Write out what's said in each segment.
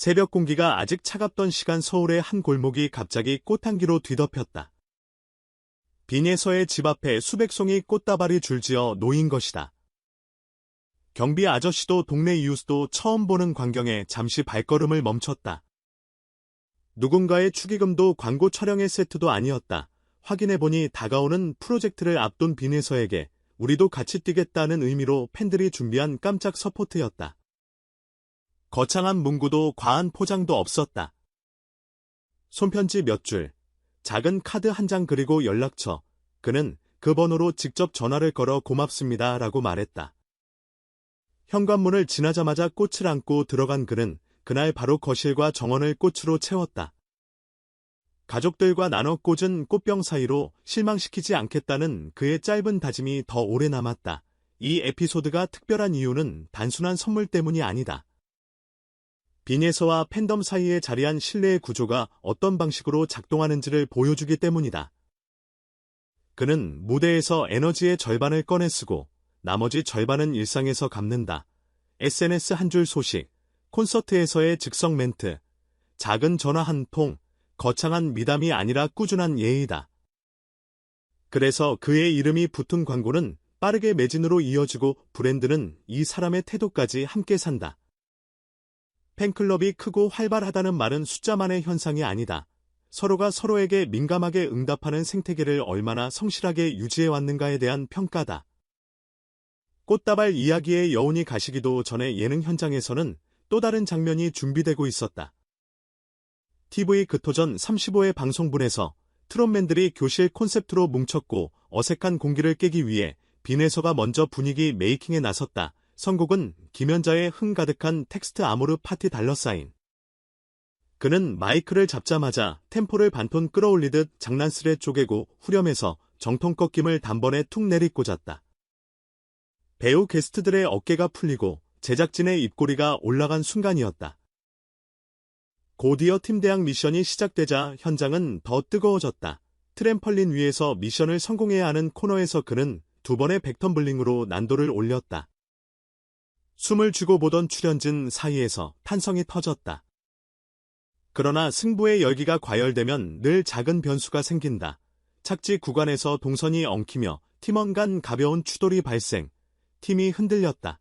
새벽 공기가 아직 차갑던 시간 서울의 한 골목이 갑자기 꽃향기로 뒤덮였다. 빈예서의 집 앞에 수백 송이 꽃다발이 줄지어 놓인 것이다. 경비 아저씨도 동네 이웃도 처음 보는 광경에 잠시 발걸음을 멈췄다. 누군가의 축의금도 광고 촬영의 세트도 아니었다. 확인해보니 다가오는 프로젝트를 앞둔 빈예서에게 우리도 같이 뛰겠다는 의미로 팬들이 준비한 깜짝 서포트였다. 거창한 문구도 과한 포장도 없었다. 손편지 몇 줄, 작은 카드 한 장 그리고 연락처. 그는 그 번호로 직접 전화를 걸어 고맙습니다 라고 말했다. 현관문을 지나자마자 꽃을 안고 들어간 그는 그날 바로 거실과 정원을 꽃으로 채웠다. 가족들과 나눠 꽂은 꽃병 사이로 실망시키지 않겠다는 그의 짧은 다짐이 더 오래 남았다. 이 에피소드가 특별한 이유는 단순한 선물 때문이 아니다. 빈예서와 팬덤 사이에 자리한 신뢰의 구조가 어떤 방식으로 작동하는지를 보여주기 때문이다. 그는 무대에서 에너지의 절반을 꺼내 쓰고 나머지 절반은 일상에서 갚는다. SNS 한 줄 소식, 콘서트에서의 즉석 멘트, 작은 전화 한 통, 거창한 미담이 아니라 꾸준한 예의다. 그래서 그의 이름이 붙은 광고는 빠르게 매진으로 이어지고 브랜드는 이 사람의 태도까지 함께 산다. 팬클럽이 크고 활발하다는 말은 숫자만의 현상이 아니다. 서로가 서로에게 민감하게 응답하는 생태계를 얼마나 성실하게 유지해왔는가에 대한 평가다. 꽃다발 이야기의 여운이 가시기도 전에 예능 현장에서는 또 다른 장면이 준비되고 있었다. TV 그토전 35회 방송분에서 트롯맨들이 교실 콘셉트로 뭉쳤고 어색한 공기를 깨기 위해 빈예서가 먼저 분위기 메이킹에 나섰다. 선곡은 김연자의 흥 가득한 텍스트 아모르 파티 달러사인. 그는 마이크를 잡자마자 템포를 반톤 끌어올리듯 장난스레 쪼개고 후렴에서 정통 꺾임을 단번에 툭 내리꽂았다. 배우 게스트들의 어깨가 풀리고 제작진의 입꼬리가 올라간 순간이었다. 곧이어 팀대항 미션이 시작되자 현장은 더 뜨거워졌다. 트램펄린 위에서 미션을 성공해야 하는 코너에서 그는 두 번의 벡텀블링으로 난도를 올렸다. 숨을 쥐고 보던 출연진 사이에서 탄성이 터졌다. 그러나 승부의 열기가 과열되면 늘 작은 변수가 생긴다. 착지 구간에서 동선이 엉키며 팀원 간 가벼운 추돌이 발생, 팀이 흔들렸다.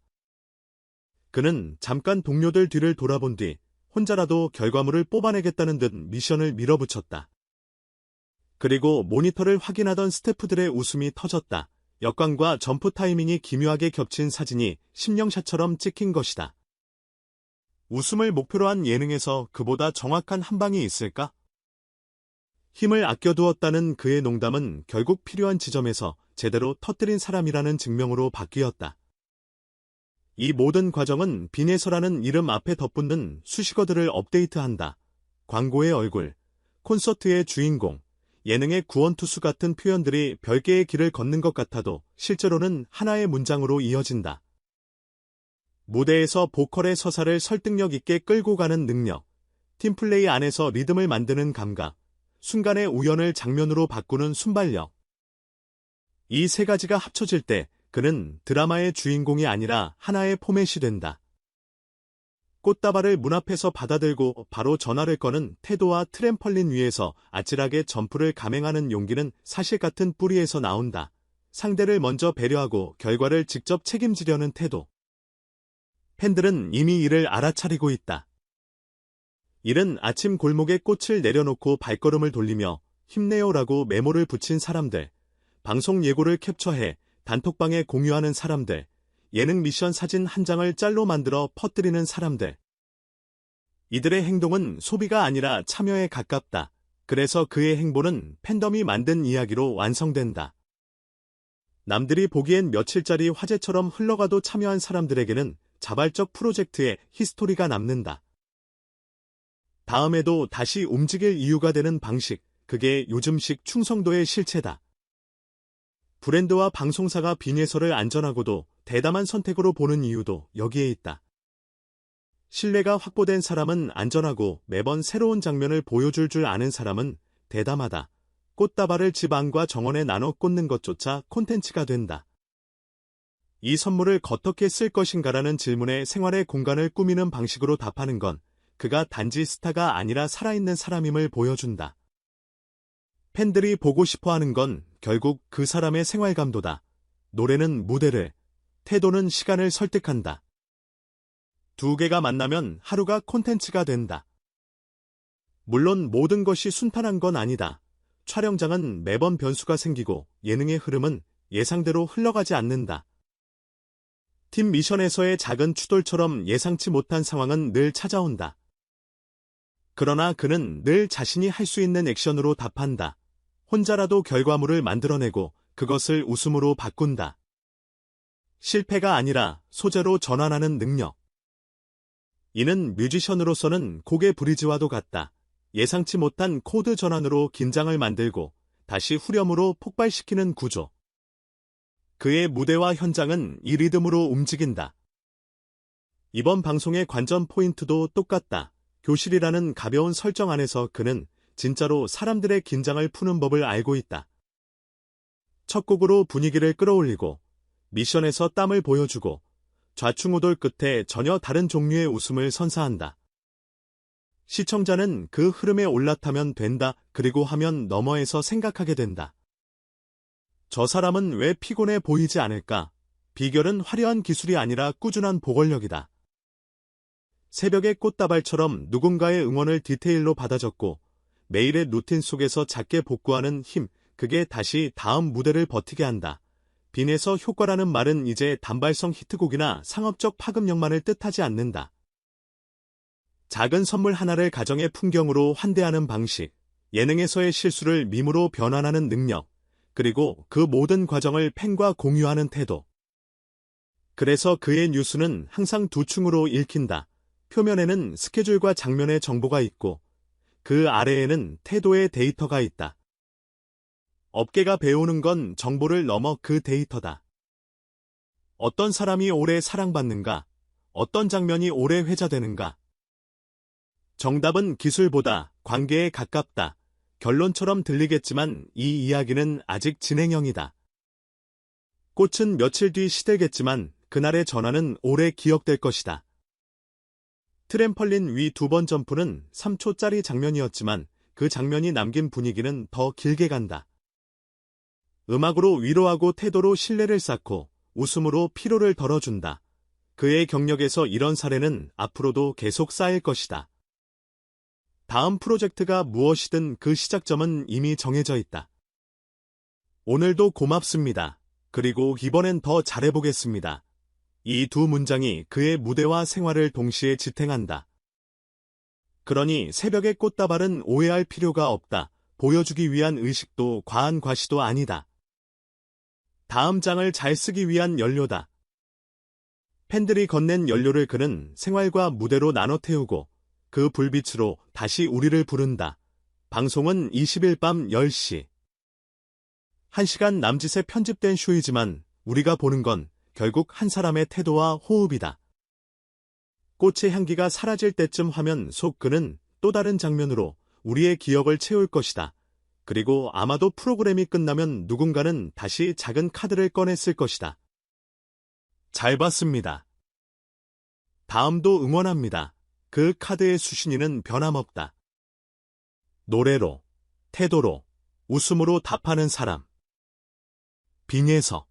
그는 잠깐 동료들 뒤를 돌아본 뒤 혼자라도 결과물을 뽑아내겠다는 듯 미션을 밀어붙였다. 그리고 모니터를 확인하던 스태프들의 웃음이 터졌다. 역광과 점프 타이밍이 기묘하게 겹친 사진이 심령샷처럼 찍힌 것이다. 웃음을 목표로 한 예능에서 그보다 정확한 한 방이 있을까? 힘을 아껴두었다는 그의 농담은 결국 필요한 지점에서 제대로 터뜨린 사람이라는 증명으로 바뀌었다. 이 모든 과정은 빈예서라는 이름 앞에 덧붙는 수식어들을 업데이트한다. 광고의 얼굴, 콘서트의 주인공, 예능의 구원투수 같은 표현들이 별개의 길을 걷는 것 같아도 실제로는 하나의 문장으로 이어진다. 무대에서 보컬의 서사를 설득력 있게 끌고 가는 능력, 팀플레이 안에서 리듬을 만드는 감각, 순간의 우연을 장면으로 바꾸는 순발력. 이 세 가지가 합쳐질 때 그는 드라마의 주인공이 아니라 하나의 포맷이 된다. 꽃다발을 문 앞에서 받아들고 바로 전화를 거는 태도와 트램펄린 위에서 아찔하게 점프를 감행하는 용기는 사실 같은 뿌리에서 나온다. 상대를 먼저 배려하고 결과를 직접 책임지려는 태도. 팬들은 이미 이를 알아차리고 있다. 이른 아침 골목에 꽃을 내려놓고 발걸음을 돌리며 힘내요라고 메모를 붙인 사람들, 방송 예고를 캡처해 단톡방에 공유하는 사람들, 예능 미션 사진 한 장을 짤로 만들어 퍼뜨리는 사람들. 이들의 행동은 소비가 아니라 참여에 가깝다. 그래서 그의 행보는 팬덤이 만든 이야기로 완성된다. 남들이 보기엔 며칠짜리 화제처럼 흘러가도 참여한 사람들에게는 자발적 프로젝트의 히스토리가 남는다. 다음에도 다시 움직일 이유가 되는 방식, 그게 요즘식 충성도의 실체다. 브랜드와 방송사가 빈예서를 안전하고도 대담한 선택으로 보는 이유도 여기에 있다. 신뢰가 확보된 사람은 안전하고 매번 새로운 장면을 보여줄 줄 아는 사람은 대담하다. 꽃다발을 집 안과 정원에 나눠 꽂는 것조차 콘텐츠가 된다. 이 선물을 어떻게 쓸 것인가라는 질문에 생활의 공간을 꾸미는 방식으로 답하는 건 그가 단지 스타가 아니라 살아있는 사람임을 보여준다. 팬들이 보고 싶어 하는 건 결국 그 사람의 생활감도다. 노래는 무대를, 태도는 시간을 설득한다. 두 개가 만나면 하루가 콘텐츠가 된다. 물론 모든 것이 순탄한 건 아니다. 촬영장은 매번 변수가 생기고 예능의 흐름은 예상대로 흘러가지 않는다. 팀 미션에서의 작은 추돌처럼 예상치 못한 상황은 늘 찾아온다. 그러나 그는 늘 자신이 할 수 있는 액션으로 답한다. 혼자라도 결과물을 만들어내고 그것을 웃음으로 바꾼다. 실패가 아니라 소재로 전환하는 능력. 이는 뮤지션으로서는 곡의 브리지와도 같다. 예상치 못한 코드 전환으로 긴장을 만들고 다시 후렴으로 폭발시키는 구조. 그의 무대와 현장은 이 리듬으로 움직인다. 이번 방송의 관전 포인트도 똑같다. 교실이라는 가벼운 설정 안에서 그는 진짜로 사람들의 긴장을 푸는 법을 알고 있다. 첫 곡으로 분위기를 끌어올리고 미션에서 땀을 보여주고 좌충우돌 끝에 전혀 다른 종류의 웃음을 선사한다. 시청자는 그 흐름에 올라타면 된다, 그리고 하면 너머에서 생각하게 된다. 저 사람은 왜 피곤해 보이지 않을까? 비결은 화려한 기술이 아니라 꾸준한 보컬력이다. 새벽의 꽃다발처럼 누군가의 응원을 디테일로 받아 적고 매일의 루틴 속에서 작게 복구하는 힘, 그게 다시 다음 무대를 버티게 한다. 빈에서 효과라는 말은 이제 단발성 히트곡이나 상업적 파급력만을 뜻하지 않는다. 작은 선물 하나를 가정의 풍경으로 환대하는 방식, 예능에서의 실수를 밈으로 변환하는 능력, 그리고 그 모든 과정을 팬과 공유하는 태도. 그래서 그의 뉴스는 항상 두 층으로 읽힌다. 표면에는 스케줄과 장면의 정보가 있고 그 아래에는 태도의 데이터가 있다. 업계가 배우는 건 정보를 넘어 그 데이터다. 어떤 사람이 오래 사랑받는가? 어떤 장면이 오래 회자되는가? 정답은 기술보다 관계에 가깝다. 결론처럼 들리겠지만 이 이야기는 아직 진행형이다. 꽃은 며칠 뒤 시들겠지만 그날의 전화는 오래 기억될 것이다. 트램펄린 위 2번 점프는 3초짜리 장면이었지만 그 장면이 남긴 분위기는 더 길게 간다. 음악으로 위로하고 태도로 신뢰를 쌓고 웃음으로 피로를 덜어준다. 그의 경력에서 이런 사례는 앞으로도 계속 쌓일 것이다. 다음 프로젝트가 무엇이든 그 시작점은 이미 정해져 있다. 오늘도 고맙습니다. 그리고 이번엔 더 잘해보겠습니다. 이 두 문장이 그의 무대와 생활을 동시에 지탱한다. 그러니 새벽의 꽃다발은 오해할 필요가 없다. 보여주기 위한 의식도 과한 과시도 아니다. 다음 장을 잘 쓰기 위한 연료다. 팬들이 건넨 연료를 그는 생활과 무대로 나눠 태우고 그 불빛으로 다시 우리를 부른다. 방송은 20일 밤 10시. 1시간 남짓의 편집된 쇼이지만 우리가 보는 건 결국 한 사람의 태도와 호흡이다. 꽃의 향기가 사라질 때쯤 화면 속 그는 또 다른 장면으로 우리의 기억을 채울 것이다. 그리고 아마도 프로그램이 끝나면 누군가는 다시 작은 카드를 꺼냈을 것이다. 잘 봤습니다. 다음도 응원합니다. 그 카드의 수신인은 변함없다. 노래로, 태도로, 웃음으로 답하는 사람. 빙에서